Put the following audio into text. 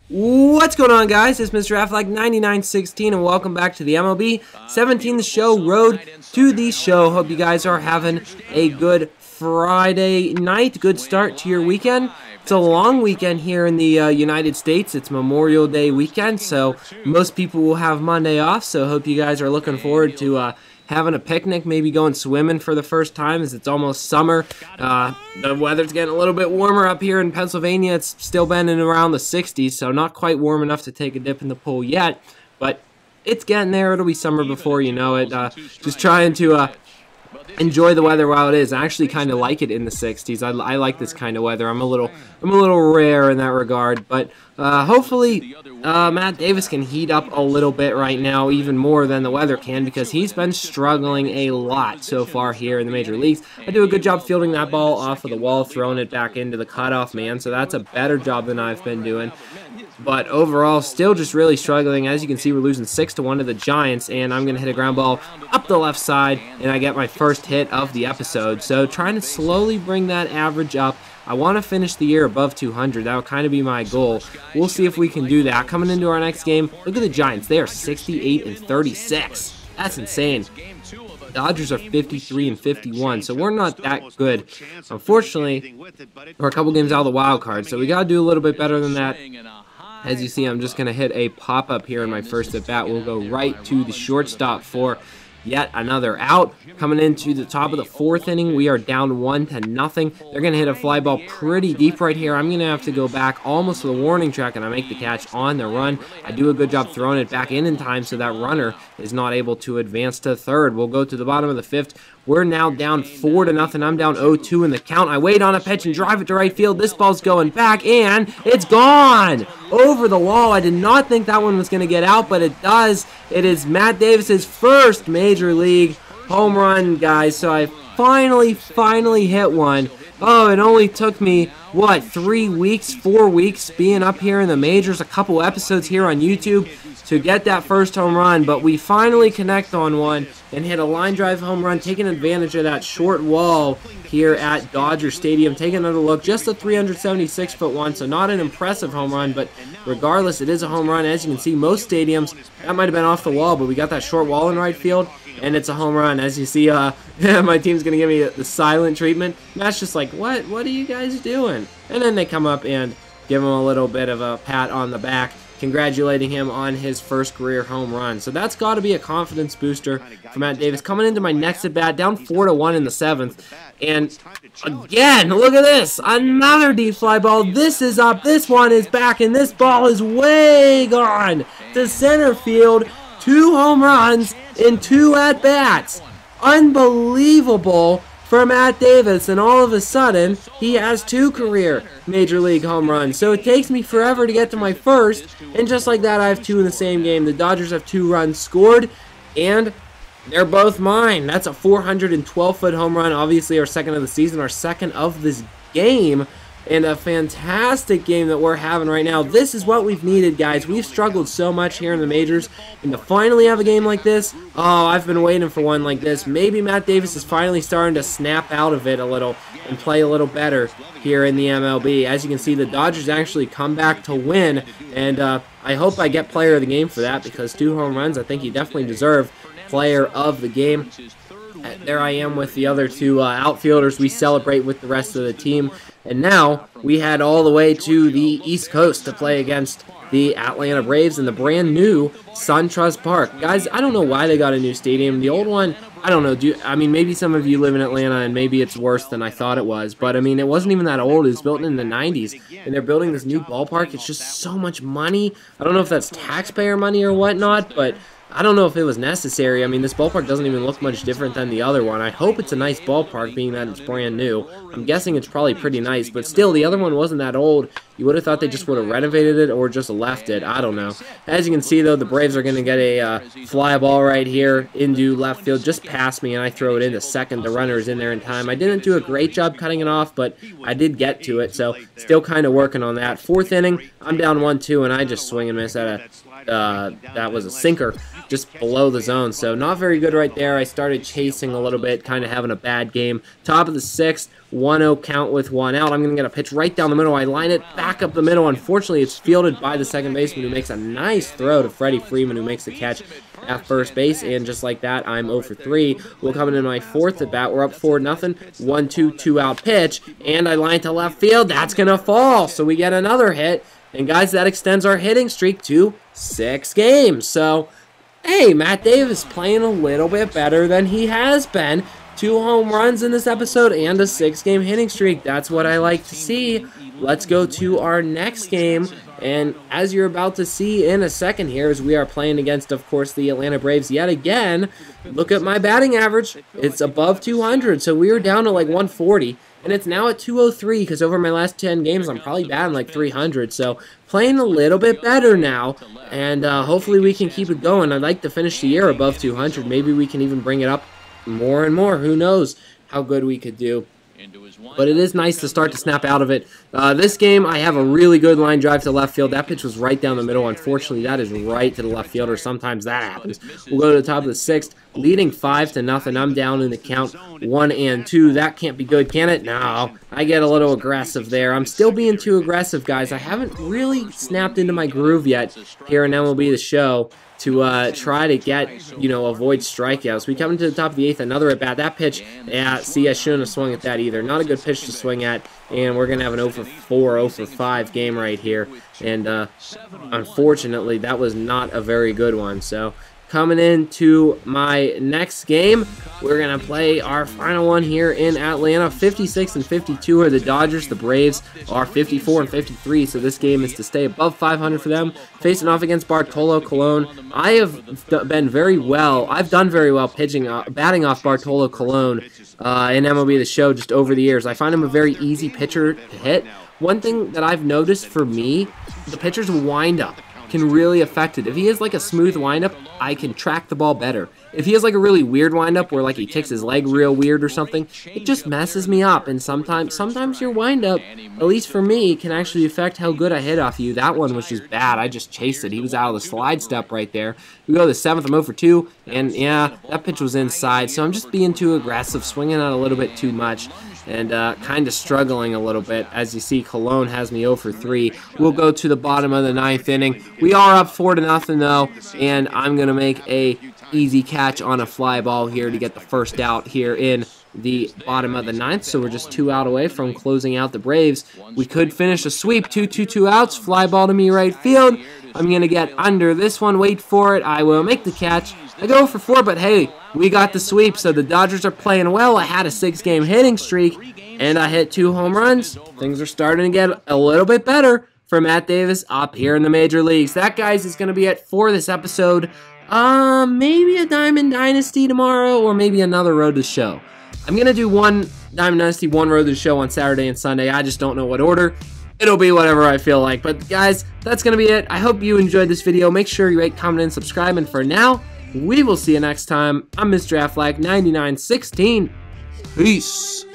What's going on, guys? It's Mr. Affleck9916 and welcome back to the MLB 17 The Show Road to the Show. Hope you guys are having a good Friday night, good start to your weekend. It's a long weekend here in the United States. It's Memorial Day weekend, so most people will have Monday off, so hope you guys are looking forward to having a picnic, maybe going swimming for the first time as it's almost summer. The weather's getting a little bit warmer up here in Pennsylvania. It's still been in around the 60s, so not quite warm enough to take a dip in the pool yet, but it's getting there. It'll be summer before you know it. Just trying to enjoy the weather while it is. I actually kind of like it in the 60s. I like this kind of weather. I'm a little rare in that regard, but hopefully Matt Davis can heat up a little bit right now, even more than the weather can, because he's been struggling a lot so far here in the major leagues. I do a good job fielding that ball off of the wall, throwing it back into the cutoff man, so that's a better job than I've been doing. But overall, still just really struggling. As you can see, we're losing 6-1 to the Giants, and I'm going to hit a ground ball up the left side, and I get my first hit of the episode. So trying to slowly bring that average up. I want to finish the year above 200. That would kind of be my goal. We'll see if we can do that. Coming into our next game, look at the Giants. They are 68-36. That's insane. The Dodgers are 53-51, so we're not that good. Unfortunately, we're a couple games out of the wild card, so we got to do a little bit better than that. As you see, I'm just going to hit a pop-up here in my first at-bat. We'll go right to the shortstop for yet another out. Coming into the top of the fourth inning, we are down 1-0. They're going to hit a fly ball pretty deep right here. I'm going to have to go back almost to the warning track, and I make the catch on the run. I do a good job throwing it back in time so that runner is not able to advance to third. We'll go to the bottom of the fifth. We're now down 4-0. I'm down 0-2 in the count. I wait on a pitch and drive it to right field. This ball's going back, and it's gone over the wall. I did not think that one was going to get out, but it does. It is Matt Davis's first major league home run, guys. So I finally hit one. Oh, it only took me, what, 3 weeks, 4 weeks being up here in the majors, a couple episodes here on YouTube to get that first home run, but we finally connect on one and hit a line drive home run, taking advantage of that short wall here at Dodger Stadium. Taking another look, just a 376-foot one, so not an impressive home run, but regardless, it is a home run. As you can see, most stadiums, that might have been off the wall, but we got that short wall in right field, and it's a home run. As you see, my team's going to give me the silent treatment. Matt's just like, what are you guys doing? And then they come up and give him a little bit of a pat on the back, congratulating him on his first career home run. So that's got to be a confidence booster for Matt Davis. Coming into my next at-bat, down 4-1 in the seventh. And again, look at this. Another deep fly ball. This is up. This one is back, and this ball is way gone to center field. 2 home runs in 2 at-bats. Unbelievable for Matt Davis, and all of a sudden, he has 2 career Major League home runs. So it takes me forever to get to my first, and just like that, I have 2 in the same game. The Dodgers have 2 runs scored, and they're both mine. That's a 412-foot home run, obviously our second of the season, our second of this game, and a fantastic game that we're having right now. This is what we've needed, guys. We've struggled so much here in the majors, and to finally have a game like this, oh, I've been waiting for one like this. Maybe Matt Davis is finally starting to snap out of it a little and play a little better here in the MLB. As you can see, the Dodgers actually come back to win, and I hope I get player of the game for that, because 2 home runs, I think he definitely deserved player of the game. There I am with the other 2 outfielders. We celebrate with the rest of the team. And now we head all the way to the East Coast to play against the Atlanta Braves in the brand new SunTrust Park. Guys, I don't know why they got a new stadium. The old one, I don't know. I mean, maybe some of you live in Atlanta and maybe it's worse than I thought it was. But, I mean, it wasn't even that old. It was built in the 90s. And they're building this new ballpark. It's just so much money. I don't know if that's taxpayer money or whatnot, but I don't know if it was necessary. I mean, this ballpark doesn't even look much different than the other one. I hope it's a nice ballpark, being that it's brand new. I'm guessing it's probably pretty nice, but still, the other one wasn't that old. You would have thought they just would have renovated it or just left it. I don't know. As you can see, though, the Braves are going to get a fly ball right here into left field, just past me, and I throw it into second. The runner is in there in time. I didn't do a great job cutting it off, but I did get to it, so still kind of working on that. 4th inning, I'm down 1-2, and I just swing and miss at a that was a sinker just below the zone, so not very good right there. I started chasing a little bit, kind of having a bad game. Top of the 6th, 1-0 count with 1 out. I'm going to get a pitch right down the middle. I line it back back up the middle. Unfortunately, it's fielded by the second baseman, who makes a nice throw to Freddie Freeman, who makes the catch at first base. And just like that, I'm 0 for 3. We'll come into my fourth at bat. We're up 4-0. 1-2, 2-out pitch, and I line to left field. That's gonna fall, so we get another hit. And guys, that extends our hitting streak to 6 games. So, hey, Matt Davis playing a little bit better than he has been. 2 home runs in this episode and a 6-game hitting streak. That's what I like to see. Let's go to our next game. And as you're about to see in a second here, as we are playing against, of course, the Atlanta Braves yet again, look at my batting average. It's above 200, so we were down to like 140. And it's now at 203 because over my last 10 games, I'm probably batting like 300. So playing a little bit better now, and hopefully we can keep it going. I'd like to finish the year above 200. Maybe we can even bring it up more and more. Who knows how good we could do. But it is nice to start to snap out of it. This game, I have a really good line drive to left field. That pitch was right down the middle. Unfortunately, that is right to the left fielder. Sometimes that happens. We'll go to the top of the 6th, leading 5-0. I'm down in the count 1-2. That can't be good, can it? No. I get a little aggressive there. I'm still being too aggressive, guys. I haven't really snapped into my groove yet here in MLB The Show to try to get, avoid strikeouts. We come into the top of the 8th, another at bat. That pitch, yeah, see, I shouldn't have swung at that either. Not a good pitch to swing at, and we're going to have an 0 for 4, 0 for 5 game right here. And unfortunately, that was not a very good one. So coming into my next game, we're going to play our final one here in Atlanta. 56-52 are the Dodgers. The Braves are 54-53, so this game is to stay above 500 for them. Facing off against Bartolo Colon. I have done very well batting off Bartolo Colon in MLB The Show just over the years. I find him a very easy pitcher to hit. One thing that I've noticed for me, the pitcher's wind-up can really affect it. If he has like a smooth windup, I can track the ball better. If he has like a really weird windup where like he kicks his leg real weird or something, it just messes me up. And sometimes your windup, at least for me, can actually affect how good I hit off you. That one was just bad. I just chased it. He was out of the slide step right there. We go to the 7th. I'm 0 for 2, and yeah, that pitch was inside. So I'm just being too aggressive, swinging out a little bit too much, and kind of struggling a little bit. As you see, Cologne has me 0 for 3. We'll go to the bottom of the 9th inning. We are up 4-0 though, and I'm going to make a easy catch on a fly ball here to get the first out here in the bottom of the 9th. So we're just 2 out away from closing out the Braves. We could finish a sweep. 2 outs. Fly ball to me right field. I'm going to get under this one. Wait for it. I will make the catch. I go for 4, but hey, we got the sweep, so the Dodgers are playing well. I had a 6-game hitting streak, and I hit 2 home runs. Things are starting to get a little bit better for Matt Davis up here in the major leagues. That, guys, is going to be it for this episode. Maybe a Diamond Dynasty tomorrow, or maybe another Road to Show. I'm going to do one Diamond Dynasty, one Road to Show on Saturday and Sunday. I just don't know what order. It'll be whatever I feel like. But, guys, that's going to be it. I hope you enjoyed this video. Make sure you rate, comment, and subscribe. And for now, we will see you next time. I'm Mr. Aflac 9916. Peace.